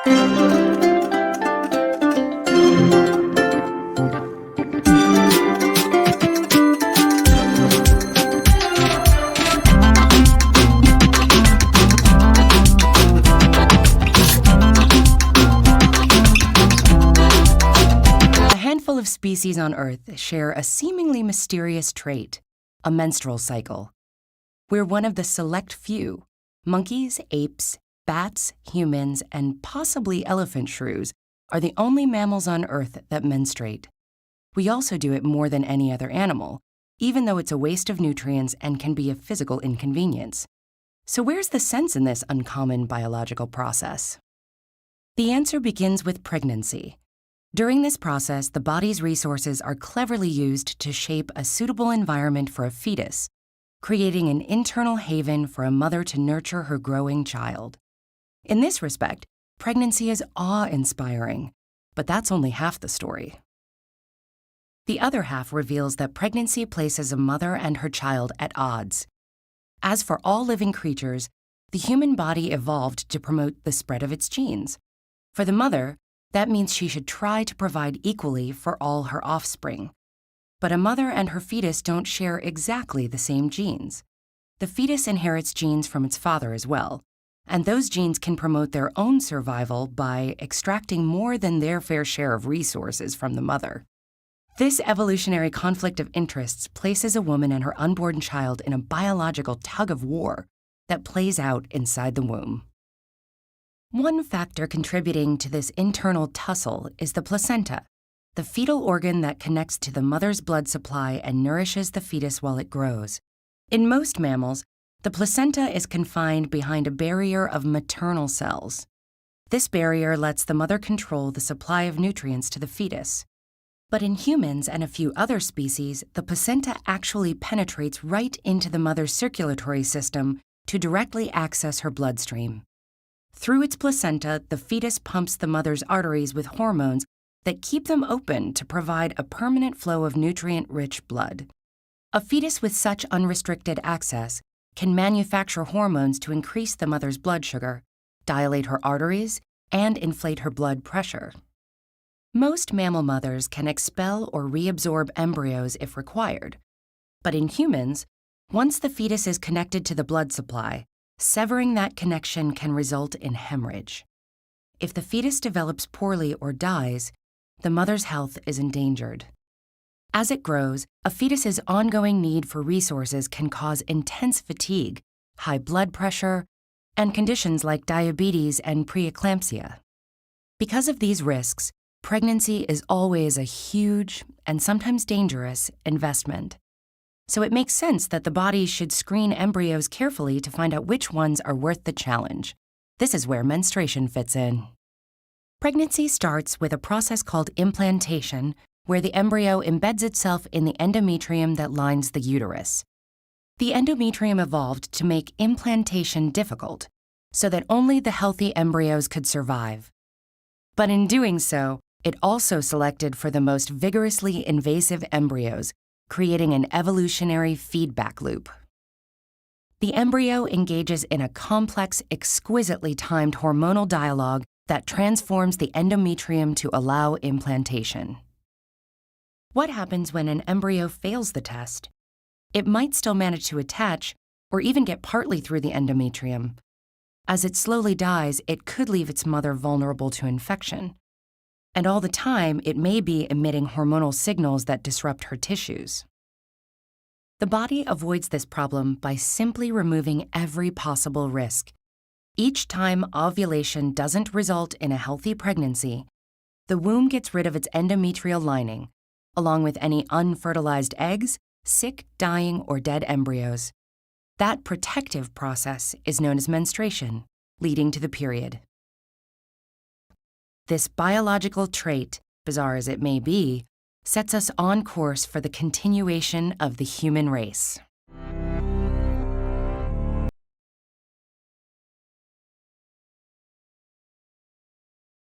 A handful of species on Earth share a seemingly mysterious trait, a menstrual cycle. We're one of the select few. Monkeys, apes, bats, humans, and possibly elephant shrews are the only mammals on Earth that menstruate. We also do it more than any other animal, even though it's a waste of nutrients and can be a physical inconvenience. So where's the sense in this uncommon biological process? The answer begins with pregnancy. During this process, the body's resources are cleverly used to shape a suitable environment for a fetus, creating an internal haven for a mother to nurture her growing child. In this respect, pregnancy is awe-inspiring, but that's only half the story. The other half reveals that pregnancy places a mother and her child at odds. As for all living creatures, the human body evolved to promote the spread of its genes. For the mother, that means she should try to provide equally for all her offspring. But a mother and her fetus don't share exactly the same genes. The fetus inherits genes from its father as well, and those genes can promote their own survival by extracting more than their fair share of resources from the mother. This evolutionary conflict of interests places a woman and her unborn child in a biological tug-of-war that plays out inside the womb. One factor contributing to this internal tussle is the placenta, the fetal organ that connects to the mother's blood supply and nourishes the fetus while it grows. In most mammals, the placenta is confined behind a barrier of maternal cells. This barrier lets the mother control the supply of nutrients to the fetus. But in humans and a few other species, the placenta actually penetrates right into the mother's circulatory system to directly access her bloodstream. Through its placenta, the fetus pumps the mother's arteries with hormones that keep them open to provide a permanent flow of nutrient-rich blood. A fetus with such unrestricted access can manufacture hormones to increase the mother's blood sugar, dilate her arteries, and inflate her blood pressure. Most mammal mothers can expel or reabsorb embryos if required. But in humans, once the fetus is connected to the blood supply, severing that connection can result in hemorrhage. If the fetus develops poorly or dies, the mother's health is endangered. As it grows, a fetus's ongoing need for resources can cause intense fatigue, high blood pressure, and conditions like diabetes and preeclampsia. Because of these risks, pregnancy is always a huge, and sometimes dangerous, investment. So it makes sense that the body should screen embryos carefully to find out which ones are worth the challenge. This is where menstruation fits in. Pregnancy starts with a process called implantation, where the embryo embeds itself in the endometrium that lines the uterus. The endometrium evolved to make implantation difficult, so that only the healthy embryos could survive. But in doing so, it also selected for the most vigorously invasive embryos, creating an evolutionary feedback loop. The embryo engages in a complex, exquisitely timed hormonal dialogue that transforms the endometrium to allow implantation. What happens when an embryo fails the test? It might still manage to attach, or even get partly through the endometrium. As it slowly dies, it could leave its mother vulnerable to infection. And all the time, it may be emitting hormonal signals that disrupt her tissues. The body avoids this problem by simply removing every possible risk. Each time ovulation doesn't result in a healthy pregnancy, the womb gets rid of its endometrial lining, along with any unfertilized eggs, sick, dying, or dead embryos. That protective process is known as menstruation, leading to the period. This biological trait, bizarre as it may be, sets us on course for the continuation of the human race.